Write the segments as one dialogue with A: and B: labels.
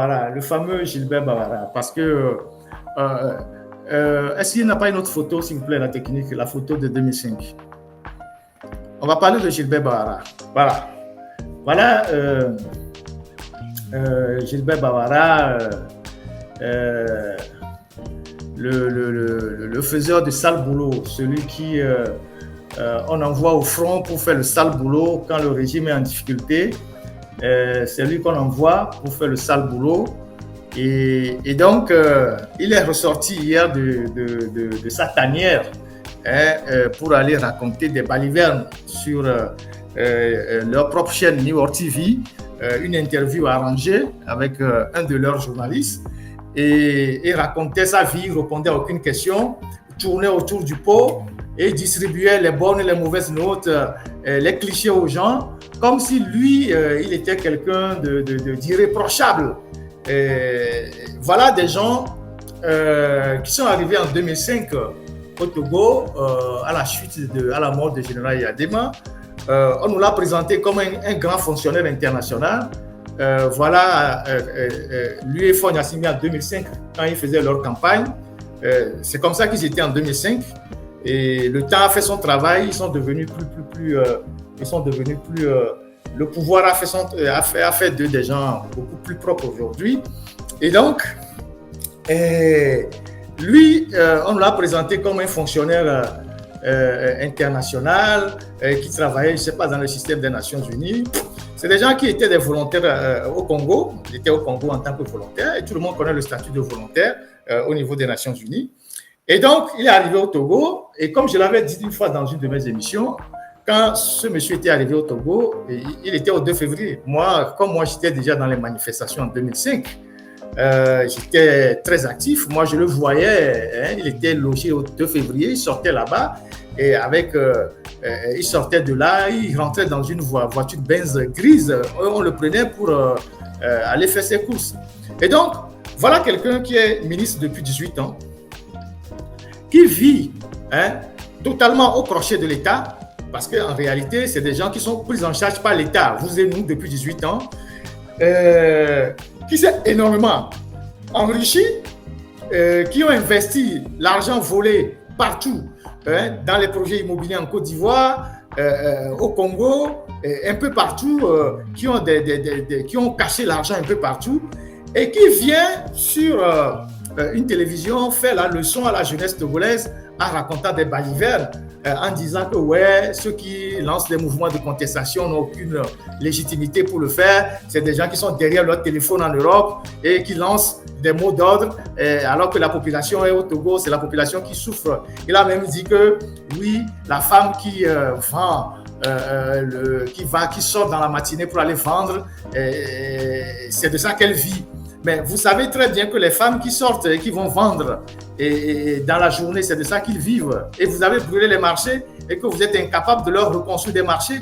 A: Voilà, le fameux Gilbert Bavara. Parce que, est-ce qu'il n'y a pas une autre photo, s'il vous plaît, la technique, la photo de 2005? On va parler de Gilbert Bavara. Voilà. Voilà Gilbert Bavara, le faiseur de sale boulot, celui qui on envoie au front pour faire le sale boulot quand le régime est en difficulté. C'est lui qu'on envoie pour faire le sale boulot. Et donc, il est ressorti hier de sa tanière pour aller raconter des balivernes sur leur propre chaîne New York TV, une interview arrangée avec un de leurs journalistes, et racontait sa vie, répondait à aucune question, tournait autour du pot et distribuait les bonnes et les mauvaises notes, les clichés aux gens, comme si lui, il était quelqu'un d'irréprochable. Voilà des gens qui sont arrivés en 2005 au Togo à la mort du général Yadema. On nous l'a présenté comme un grand fonctionnaire international. Voilà, lui et Faure Gnassingbé en 2005, quand ils faisaient leur campagne. C'est comme ça qu'ils étaient en 2005. Et le temps a fait son travail, ils sont devenus plus le pouvoir a fait d'eux des gens beaucoup plus propres aujourd'hui. Et donc, lui, on l'a présenté comme un fonctionnaire international qui travaillait, je ne sais pas, dans le système des Nations Unies. C'est des gens qui étaient des volontaires au Congo. Ils étaient au Congo en tant que volontaires et tout le monde connaît le statut de volontaire au niveau des Nations Unies. Et donc, il est arrivé au Togo et comme je l'avais dit une fois dans une de mes émissions, quand ce monsieur était arrivé au Togo, il était au 2 février. Moi, j'étais déjà dans les manifestations en 2005, j'étais très actif. Moi, je le voyais, il était logé au 2 février, il sortait là-bas et il sortait de là, il rentrait dans une voiture Benz grise. On le prenait pour aller faire ses courses. Et donc, voilà quelqu'un qui est ministre depuis 18 ans, qui vit totalement au crochet de l'État. Parce qu'en réalité, c'est des gens qui sont pris en charge par l'État, vous et nous, depuis 18 ans, qui s'est énormément enrichi, qui ont investi l'argent volé partout, dans les projets immobiliers en Côte d'Ivoire, au Congo, un peu partout, qui ont caché l'argent un peu partout, et qui vient sur une télévision faire la leçon à la jeunesse togolaise en racontant des balivernes, en disant que ceux qui lancent des mouvements de contestation n'ont aucune légitimité pour le faire. C'est des gens qui sont derrière leur téléphone en Europe et qui lancent des mots d'ordre, alors que la population est au Togo, c'est la population qui souffre. Il a même dit que oui, la femme qui vend, qui sort dans la matinée pour aller vendre, c'est de ça qu'elle vit. Mais vous savez très bien que les femmes qui sortent et qui vont vendre et dans la journée, c'est de ça qu'ils vivent. Et vous avez brûlé les marchés et que vous êtes incapable de leur reconstruire des marchés.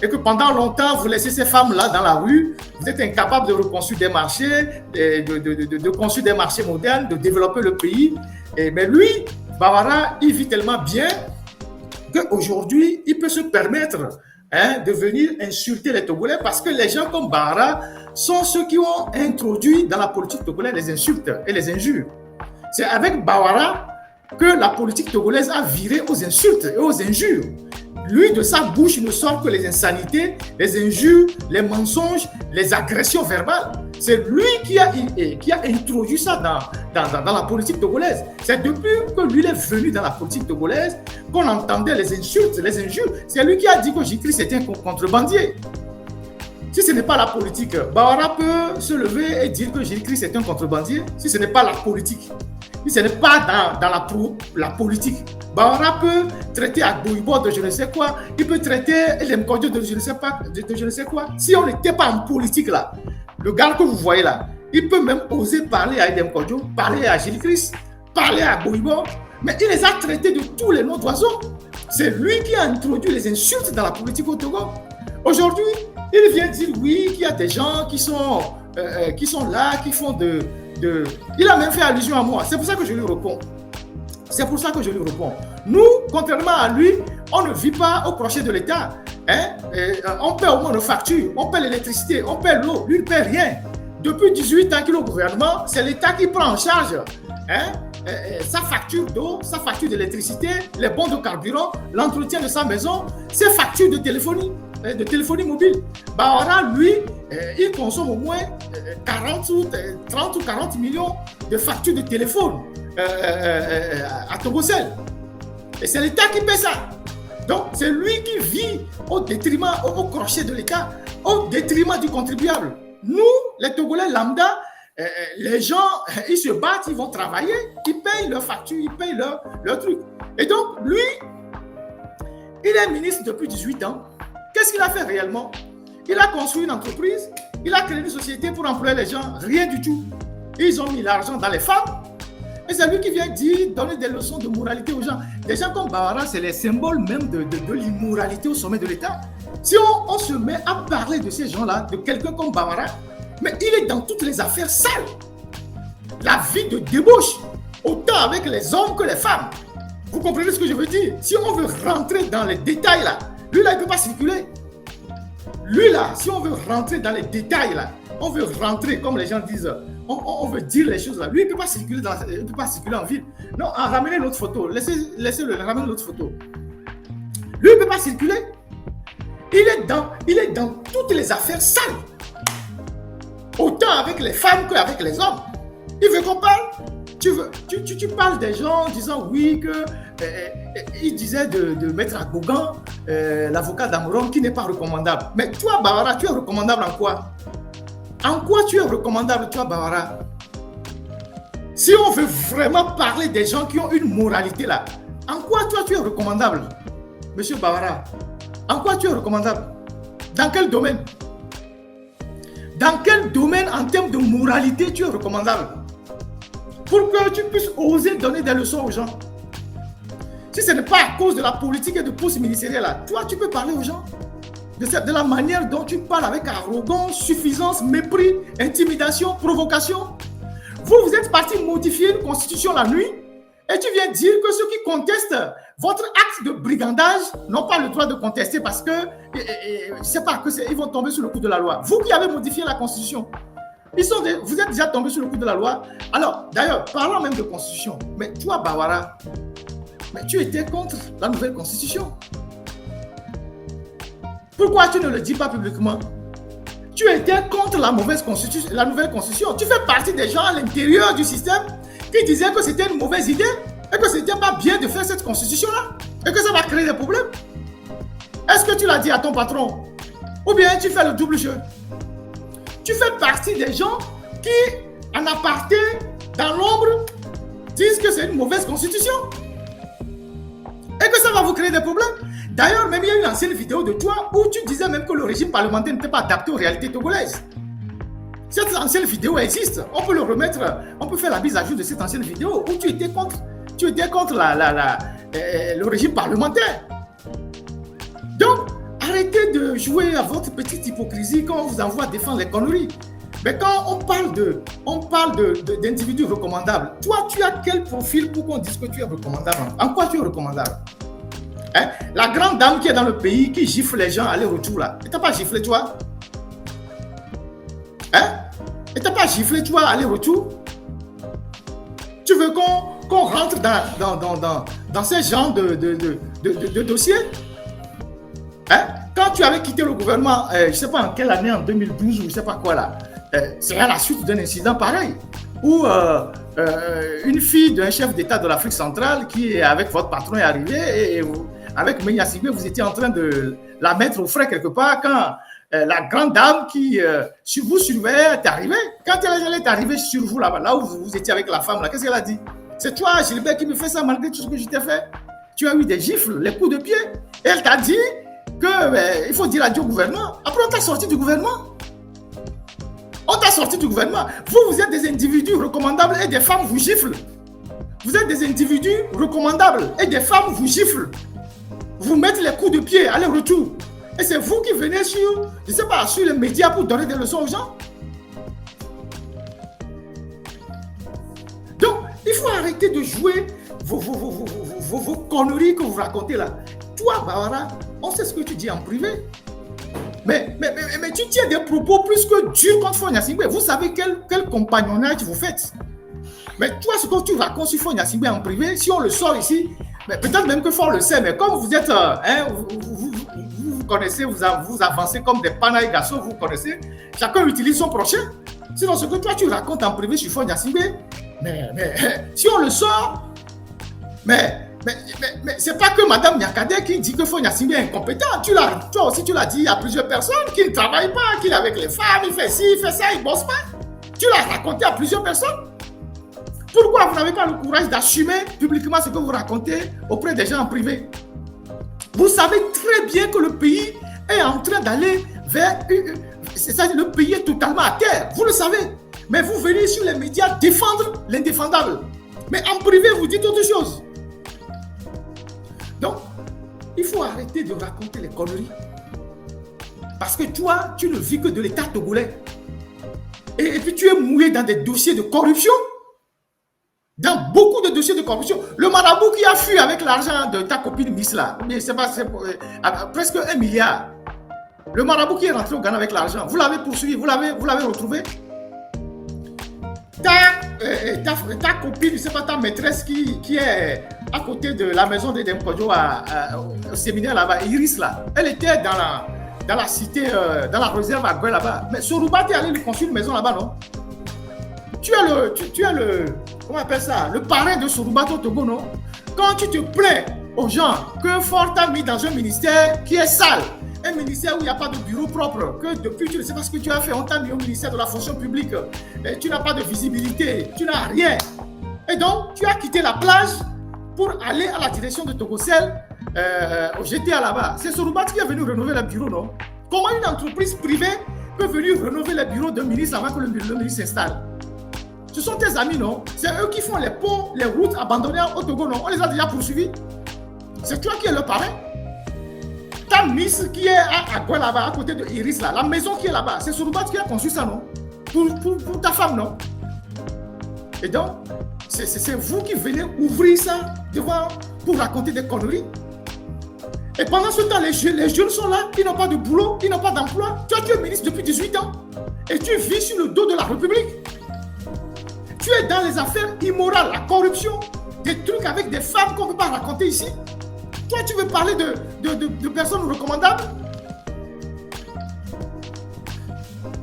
A: Et que pendant longtemps, vous laissez ces femmes-là dans la rue, vous êtes incapable de reconstruire des marchés, de construire des marchés modernes, de développer le pays. Mais lui, Bavara, il vit tellement bien qu'aujourd'hui, il peut se permettre de venir insulter les Togolais parce que les gens comme Bavara sont ceux qui ont introduit dans la politique togolaise les insultes et les injures. C'est avec Bavara que la politique togolaise a viré aux insultes et aux injures. Lui, de sa bouche, il ne sort que les insanités, les injures, les mensonges, les agressions verbales. C'est lui qui a introduit ça dans la politique togolaise. C'est depuis que lui est venu dans la politique togolaise qu'on entendait les insultes, les injures. C'est lui qui a dit que Jésus-Christ était un contrebandier. Si ce n'est pas la politique, Bavara peut se lever et dire que Jésus-Christ est un contrebandier. Si ce n'est pas la politique, si ce n'est pas dans la politique, Bavara peut traiter Agboibo de je ne sais quoi, il peut traiter Lemkodio de je ne sais quoi. Si on n'était pas en politique là, le gars que vous voyez là, il peut même oser parler à Lemkodio, parler à Jésus-Christ, parler à Agboibo, mais il les a traités de tous les noms d'oiseaux. C'est lui qui a introduit les insultes dans la politique au Togo. Aujourd'hui, il vient dire oui, qu'il y a des gens qui sont là, qui font de... Il a même fait allusion à moi. C'est pour ça que je lui réponds. Nous, contrairement à lui, on ne vit pas au crochet de l'État. On paie au moins nos factures, on paie l'électricité, on paie l'eau. Lui, il ne paie rien. depuis 18 ans qu'il est au gouvernement, c'est l'État qui prend en charge sa facture d'eau, sa facture d'électricité, les bons de carburant, l'entretien de sa maison, ses factures de téléphonie mobile. Bawara, lui, il consomme au moins 30 ou 40 millions de factures de téléphone à Togocel. Et c'est l'État qui paie ça. Donc, c'est lui qui vit au détriment, au crochet de l'État, au détriment du contribuable. Nous, les Togolais lambda, les gens, ils se battent, ils vont travailler, ils payent leurs factures, ils payent leurs trucs. Et donc, lui, il est ministre depuis 18 ans. Qu'est-ce qu'il a fait réellement? Il a construit une entreprise, il a créé une société pour employer les gens, rien du tout. Ils ont mis l'argent dans les femmes. Et c'est lui qui vient donner des leçons de moralité aux gens. Des gens comme Bawara, c'est les symboles même de l'immoralité au sommet de l'État. Si on se met à parler de ces gens-là, de quelqu'un comme Bawara, mais il est dans toutes les affaires sales. La vie de débauche, autant avec les hommes que les femmes. Vous comprenez ce que je veux dire? Si on veut rentrer dans les détails là, lui là, il ne peut pas circuler. Lui là, si on veut rentrer dans les détails là, on veut rentrer, comme les gens disent, on veut dire les choses là. Lui, il ne peut pas circuler en ville. Non, ramenez l'autre photo. Laissez-le ramener l'autre photo. Lui, il ne peut pas circuler. Il est dans toutes les affaires sales. Autant avec les femmes qu'avec les hommes. Il veut qu'on parle. Tu parles des gens en disant oui que il disait de mettre à Gauguin l'avocat d'Amoron qui n'est pas recommandable. Mais toi, Bawara, tu es recommandable en quoi? En quoi tu es recommandable, toi, Bawara? Si on veut vraiment parler des gens qui ont une moralité là, en quoi toi tu es recommandable, monsieur Bawara? En quoi tu es recommandable? Dans quel domaine? Dans quel domaine en termes de moralité tu es recommandable? Pour que tu puisses oser donner des leçons aux gens. Si ce n'est pas à cause de la politique et de poste ministériel là, toi tu peux parler aux gens de la manière dont tu parles avec arrogance, suffisance, mépris, intimidation, provocation. Vous êtes parti modifier une constitution la nuit et tu viens dire que ceux qui contestent votre acte de brigandage n'ont pas le droit de contester parce que ils vont tomber sous le coup de la loi. Vous qui avez modifié la constitution, vous êtes déjà tombé sous le coup de la loi. Alors, d'ailleurs, parlons même de constitution. Mais toi, Bawara, mais tu étais contre la nouvelle constitution. Pourquoi tu ne le dis pas publiquement? Tu étais contre la nouvelle constitution. Tu fais partie des gens à l'intérieur du système qui disaient que c'était une mauvaise idée et que ce n'était pas bien de faire cette constitution-là et que ça va créer des problèmes. Est-ce que tu l'as dit à ton patron? Ou bien tu fais le double jeu? Tu fais partie des gens qui, en aparté, dans l'ombre, disent que c'est une mauvaise constitution et que ça va vous créer des problèmes. D'ailleurs, même il y a une ancienne vidéo de toi où tu disais même que le régime parlementaire n'était pas adapté aux réalités togolaises. Cette ancienne vidéo existe. On peut le remettre, on peut faire la mise à jour de cette ancienne vidéo où tu étais contre le régime parlementaire. Donc, arrêtez de jouer à votre petite hypocrisie quand on vous envoie défendre les conneries. Mais quand on parle d'individus recommandables, toi, tu as quel profil pour qu'on dise que tu es recommandable? En quoi tu es recommandable? Hein? La grande dame qui est dans le pays, qui gifle les gens aller-retour là, elle t'a pas giflé toi? Hein? Elle t'a pas giflé toi aller-retour? Tu veux qu'on rentre dans ces genres de dossiers? Hein? Quand tu avais quitté le gouvernement, je ne sais pas en quelle année, en 2012 ou je ne sais pas quoi là, c'est à la suite d'un incident pareil, où une fille d'un chef d'État de l'Afrique centrale qui, avec votre patron, est arrivée et avec Meïa Sigbe, vous étiez en train de la mettre au frais quelque part quand la grande dame qui vous surveillait est arrivée. Quand elle est arrivée sur vous là-bas, là où vous étiez avec la femme, là, qu'est-ce qu'elle a dit? C'est toi, Gilbert, qui me fait ça malgré tout ce que je t'ai fait. Tu as eu des gifles, les coups de pied. Et elle t'a dit qu'il faut dire adieu au gouvernement. Après, on t'a sorti du gouvernement. On t'a sorti du gouvernement. Vous êtes des individus recommandables et des femmes vous giflent. Vous êtes des individus recommandables et des femmes vous giflent. Vous mettez les coups de pied, aller-retour. Et c'est vous qui venez sur les médias pour donner des leçons aux gens. Donc, il faut arrêter de jouer vos conneries que vous racontez là. Toi, Bawara, on sait ce que tu dis en privé. Mais tu tiens des propos plus que durs contre Faure Gnassingbé. Vous savez quel compagnonnage vous faites. Mais toi, ce que tu racontes sur Faure Gnassingbé en privé, si on le sort ici, peut-être même que Faure le sait, mais comme vous êtes, vous connaissez, vous avancez comme des panailles garçons, vous connaissez, chacun utilise son prochain. Sinon, ce que toi, tu racontes en privé sur Faure Gnassingbé, mais si on le sort, mais c'est pas que Mme Niakhaté qui dit que Faure Gnassingbé est incompétent. Toi aussi, tu l'as dit à plusieurs personnes qui ne travaillent pas, qu'il est avec les femmes, il fait ci, il fait ça, il ne bosse pas. Tu l'as raconté à plusieurs personnes. Pourquoi vous n'avez pas le courage d'assumer publiquement ce que vous racontez auprès des gens en privé? Vous savez très bien que le pays est en train d'aller vers... C'est-à-dire le pays est totalement à terre. Vous le savez. Mais vous venez sur les médias défendre l'indéfendable. Mais en privé, vous dites autre chose. Donc, il faut arrêter de raconter les conneries. Parce que toi, tu ne vis que de l'État togolais. Et puis tu es mouillé dans des dossiers de corruption. Dans beaucoup de dossiers de corruption. Le marabout qui a fui avec l'argent de ta copine Miss là, presque 1 milliard. Le marabout qui est rentré au Ghana avec l'argent, vous l'avez poursuivi, vous l'avez retrouvé. Ta copine, je ne sais pas, ta maîtresse qui est à côté de la maison d'Edem Kodjo au séminaire là-bas, Iris là, elle était dans la cité, dans la réserve à Gouin là-bas. Mais Sorouba, tu es allé lui construire une maison là-bas, non? Tu as le comment on appelle ça? Le parrain de Sorouba au Togo, non? Quand tu te plains aux gens que Faure t'a mis dans un ministère qui est sale, un ministère où il n'y a pas de bureau propre, que depuis tu ne sais pas ce que tu as fait, on t'a mis au ministère de la fonction publique, et tu n'as pas de visibilité, tu n'as rien. Et donc, tu as quitté la plage pour aller à la direction de Togocel, au GTA là-bas. C'est Sorouba qui est venu rénover le bureau, non? Comment une entreprise privée peut venir rénover le bureau d'un ministre avant que le ministre s'installe? Ce sont tes amis, non? C'est eux qui font les ponts, les routes abandonnées au Togo, non? On les a déjà poursuivis. C'est toi qui es le parrain. Ta Miss qui est à Gouin là-bas, à côté de Iris là, la maison qui est là-bas, c'est Sorouba qui a conçu ça, non? Pour ta femme, non? Et donc, c'est vous qui venez ouvrir ça devant pour raconter des conneries. Et pendant ce temps, les jeunes sont là, ils n'ont pas de boulot, ils n'ont pas d'emploi. Toi, tu es ministre depuis 18 ans et tu vis sur le dos de la République. Tu es dans les affaires immorales, la corruption, des trucs avec des femmes qu'on ne peut pas raconter ici. Toi, tu veux parler de personnes recommandables?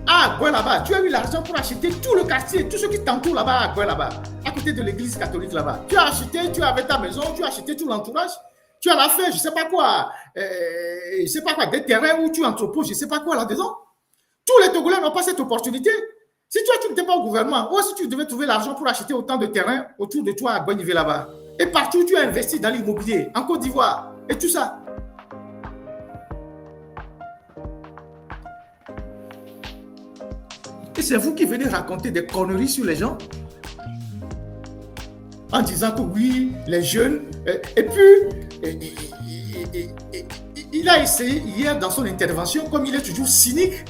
A: Ah, Gouin là-bas, tu as eu l'argent pour acheter tout le quartier, tout ce qui t'entoure là-bas à Gouin là-bas, à côté de l'église catholique là-bas. Tu as acheté, tu avais ta maison, tu as acheté tout l'entourage. Tu as fait, je ne sais pas quoi, des terrains où tu entreposes, je ne sais pas quoi là-dedans. Tous les Togolais n'ont pas cette opportunité. Si toi, tu n'étais pas au gouvernement, ou si tu devais trouver l'argent pour acheter autant de terrains autour de toi à Gouin-Nivé là-bas. Et partout, tu as investi dans l'immobilier, en Côte d'Ivoire, et tout ça. Et c'est vous qui venez raconter des conneries sur les gens en disant que oui, les jeunes... Et puis, il a essayé hier dans son intervention, comme il est toujours cynique,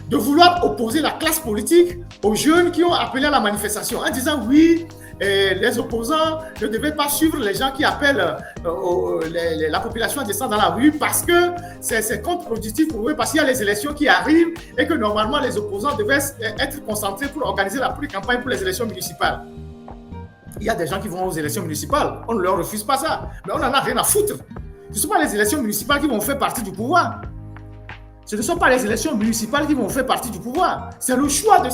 A: de vouloir opposer la classe politique aux jeunes qui ont appelé à la manifestation en disant oui, les opposants ne devaient pas suivre les gens qui appellent la population à descendre dans la rue parce que c'est contre-productif pour eux, parce qu'il y a les élections qui arrivent et que normalement les opposants devaient être concentrés pour organiser la pré-campagne pour les élections municipales. Il y a des gens qui vont aux élections municipales, on ne leur refuse pas ça, mais on n'en a rien à foutre. Ce ne sont pas les élections municipales qui vont faire partie du pouvoir. Ce ne sont pas les élections municipales qui vont faire partie du pouvoir. C'est le choix de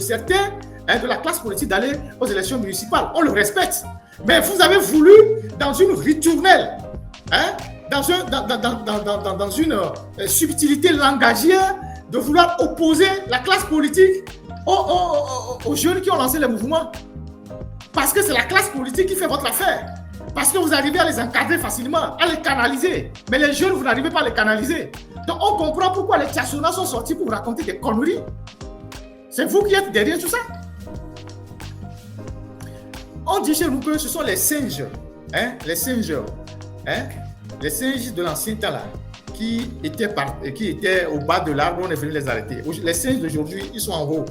A: certains, de la classe politique d'aller aux élections municipales. On le respecte. Mais vous avez voulu, dans une ritournelle, dans une subtilité langagière, de vouloir opposer la classe politique aux jeunes qui ont lancé les mouvements. Parce que c'est la classe politique qui fait votre affaire. Parce que vous arrivez à les encadrer facilement, à les canaliser. Mais les jeunes, vous n'arrivez pas à les canaliser. Donc on comprend pourquoi les Tchassona sont sortis pour raconter des conneries. C'est vous qui êtes derrière tout ça. On dit chez nous que ce sont les singes, les singes de l'ancien temps là, qui étaient au bas de l'arbre, on est venu les arrêter. Les singes d'aujourd'hui, ils sont en haut.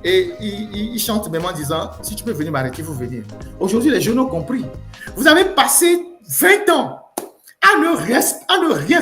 A: Et ils chantent même en disant, si tu peux venir m'arrêter, il faut venir. Aujourd'hui, les jeunes ont compris. Vous avez passé 20 ans à ne rien